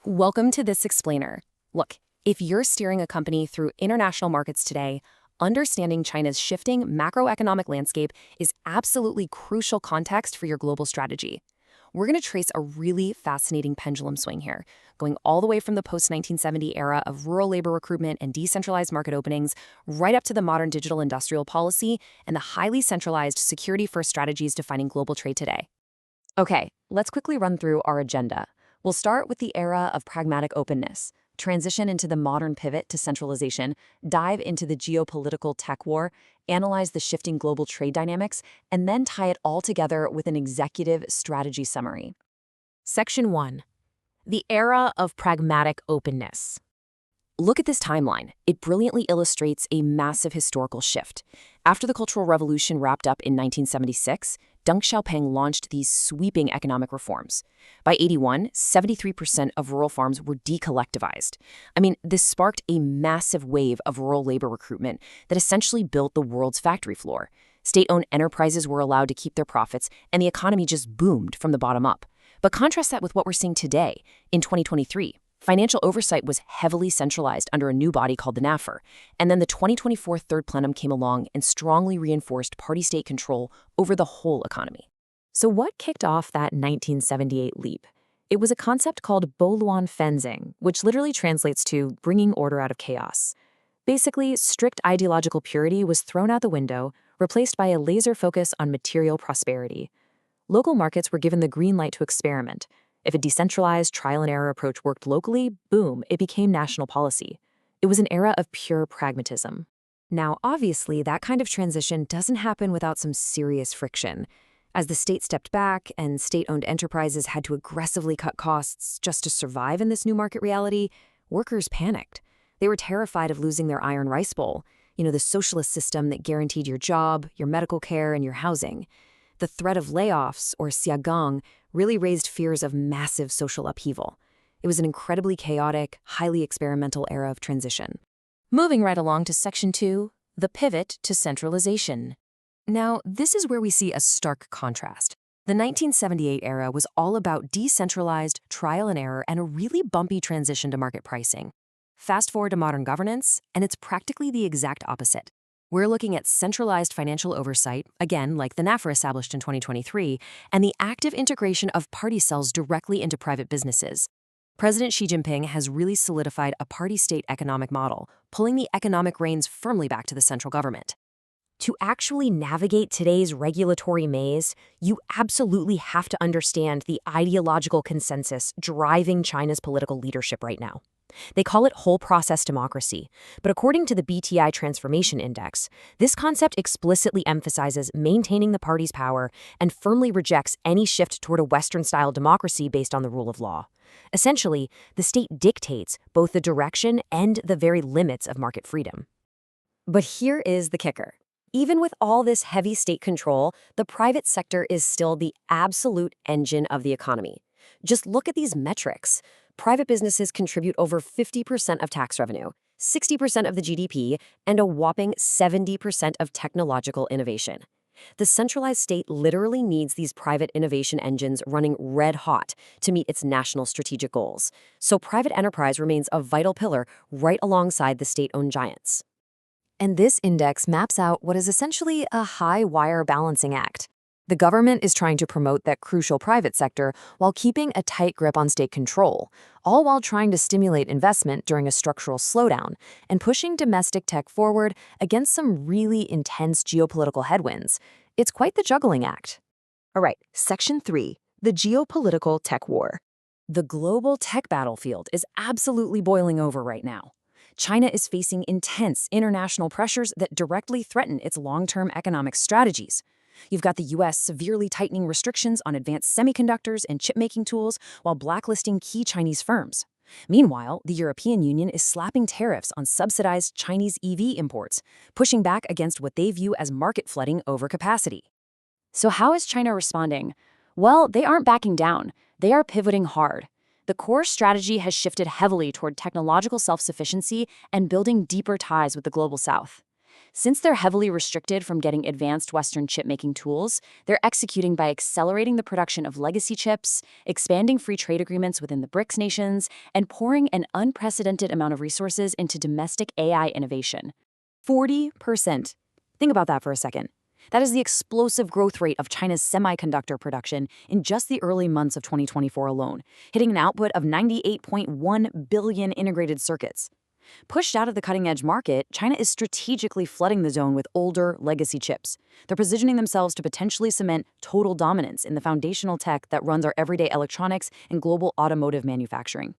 Welcome to This Explainer. Look, if you're steering a company through international markets today, understanding China's shifting macroeconomic landscape is absolutely crucial context for your global strategy. We're going to trace a really fascinating pendulum swing here, going all the way from the post-1970 era of rural labor recruitment and decentralized market openings, right up to the modern digital industrial policy and the highly centralized security-first strategies defining global trade today. Okay, let's quickly run through our agenda. We'll start with the era of pragmatic openness, transition into the modern pivot to centralization, dive into the geopolitical tech war, analyze the shifting global trade dynamics, and then tie it all together with an executive strategy summary. Section 1. The era of pragmatic openness. Look at this timeline. It brilliantly illustrates a massive historical shift. After the Cultural Revolution wrapped up in 1976, Deng Xiaoping launched these sweeping economic reforms. By 81, 73% of rural farms were decollectivized. This sparked a massive wave of rural labor recruitment that essentially built the world's factory floor. State-owned enterprises were allowed to keep their profits, and the economy just boomed from the bottom up. But contrast that with what we're seeing today, in 2023. Financial oversight was heavily centralized under a new body called the NAFR, and then the 2024 Third Plenum came along and strongly reinforced party-state control over the whole economy. So what kicked off that 1978 leap? It was a concept called Boluan Fenzing, which literally translates to bringing order out of chaos. Basically, strict ideological purity was thrown out the window, replaced by a laser focus on material prosperity. Local markets were given the green light to experiment. If a decentralized trial-and-error approach worked locally, boom, it became national policy. It was an era of pure pragmatism. Now, obviously, that kind of transition doesn't happen without some serious friction. As the state stepped back and state-owned enterprises had to aggressively cut costs just to survive in this new market reality, workers panicked. They were terrified of losing their iron rice bowl, the socialist system that guaranteed your job, your medical care, and your housing. The threat of layoffs, or xiagang, really raised fears of massive social upheaval. It was an incredibly chaotic, highly experimental era of transition. Moving right along to Section 2, the pivot to centralization. Now, this is where we see a stark contrast. The 1978 era was all about decentralized trial and error and a really bumpy transition to market pricing. Fast forward to modern governance, and it's practically the exact opposite. We're looking at centralized financial oversight, again, like the NAFR established in 2023, and the active integration of party cells directly into private businesses. President Xi Jinping has really solidified a party-state economic model, pulling the economic reins firmly back to the central government. To actually navigate today's regulatory maze, you absolutely have to understand the ideological consensus driving China's political leadership right now. They call it whole process democracy, but according to the BTI Transformation Index, this concept explicitly emphasizes maintaining the party's power and firmly rejects any shift toward a Western-style democracy based on the rule of law. Essentially, the state dictates both the direction and the very limits of market freedom. But here is the kicker. Even with all this heavy state control, the private sector is still the absolute engine of the economy. Just look at these metrics. Private businesses contribute over 50% of tax revenue, 60% of the GDP, and a whopping 70% of technological innovation. The centralized state literally needs these private innovation engines running red hot to meet its national strategic goals. So private enterprise remains a vital pillar right alongside the state-owned giants. And this index maps out what is essentially a high-wire balancing act. The government is trying to promote that crucial private sector while keeping a tight grip on state control, all while trying to stimulate investment during a structural slowdown and pushing domestic tech forward against some really intense geopolitical headwinds. It's quite the juggling act. All right, Section 3, the geopolitical tech war. The global tech battlefield is absolutely boiling over right now. China is facing intense international pressures that directly threaten its long-term economic strategies. You've got the U.S. severely tightening restrictions on advanced semiconductors and chip-making tools while blacklisting key Chinese firms. Meanwhile, the European Union is slapping tariffs on subsidized Chinese EV imports, pushing back against what they view as market flooding overcapacity. So how is China responding? Well, they aren't backing down. They are pivoting hard. The core strategy has shifted heavily toward technological self-sufficiency and building deeper ties with the global south. Since they're heavily restricted from getting advanced Western chip-making tools, they're executing by accelerating the production of legacy chips, expanding free trade agreements within the BRICS nations, and pouring an unprecedented amount of resources into domestic AI innovation. 40%. Think about that for a second. That is the explosive growth rate of China's semiconductor production in just the early months of 2024 alone, hitting an output of 98.1 billion integrated circuits. Pushed out of the cutting-edge market, China is strategically flooding the zone with older, legacy chips. They're positioning themselves to potentially cement total dominance in the foundational tech that runs our everyday electronics and global automotive manufacturing.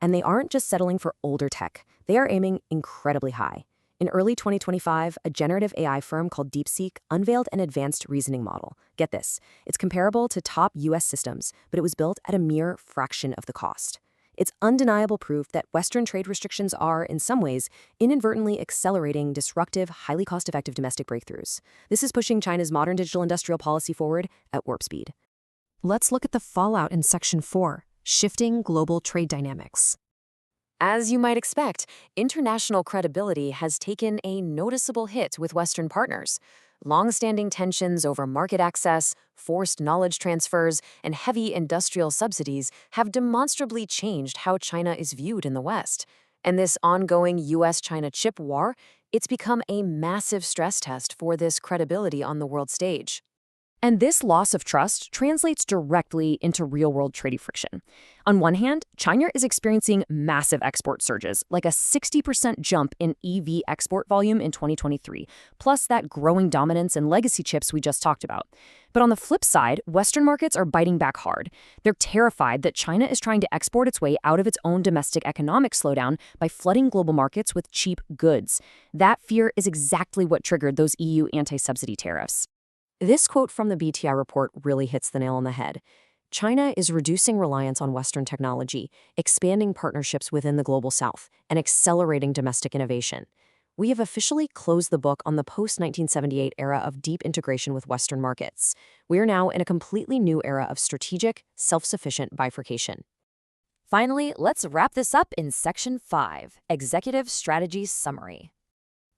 And they aren't just settling for older tech. They are aiming incredibly high. In early 2025, a generative AI firm called DeepSeek unveiled an advanced reasoning model. Get this, it's comparable to top US systems, but it was built at a mere fraction of the cost. It's undeniable proof that Western trade restrictions are, in some ways, inadvertently accelerating disruptive, highly cost-effective domestic breakthroughs. This is pushing China's modern digital industrial policy forward at warp speed. Let's look at the fallout in Section 4, shifting global trade dynamics. As you might expect, international credibility has taken a noticeable hit with Western partners. Long-standing tensions over market access, forced knowledge transfers, and heavy industrial subsidies have demonstrably changed how China is viewed in the West. And this ongoing US-China chip war, it's become a massive stress test for this credibility on the world stage. And this loss of trust translates directly into real-world trade friction. On one hand, China is experiencing massive export surges, like a 60% jump in EV export volume in 2023, plus that growing dominance in legacy chips we just talked about. But on the flip side, Western markets are biting back hard. They're terrified that China is trying to export its way out of its own domestic economic slowdown by flooding global markets with cheap goods. That fear is exactly what triggered those EU anti-subsidy tariffs. This quote from the BTI report really hits the nail on the head. China is reducing reliance on Western technology, expanding partnerships within the global South, and accelerating domestic innovation. We have officially closed the book on the post-1978 era of deep integration with Western markets. We are now in a completely new era of strategic, self-sufficient bifurcation. Finally, let's wrap this up in Section 5, Executive Strategy Summary.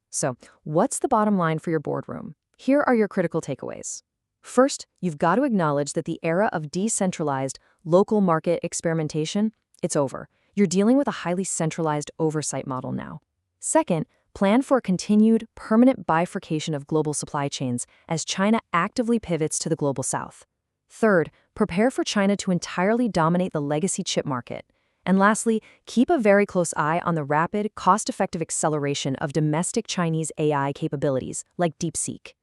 So, what's the bottom line for your boardroom? Here are your critical takeaways. First, you've got to acknowledge that the era of decentralized, local market experimentation, it's over. You're dealing with a highly centralized oversight model now. Second, plan for a continued, permanent bifurcation of global supply chains as China actively pivots to the global South. Third, prepare for China to entirely dominate the legacy chip market. And lastly, keep a very close eye on the rapid, cost-effective acceleration of domestic Chinese AI capabilities like DeepSeek.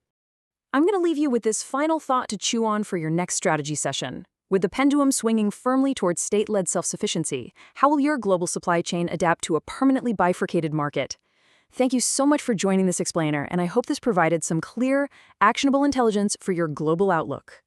I'm going to leave you with this final thought to chew on for your next strategy session. With the pendulum swinging firmly towards state-led self-sufficiency, how will your global supply chain adapt to a permanently bifurcated market? Thank you so much for joining this explainer, and I hope this provided some clear, actionable intelligence for your global outlook.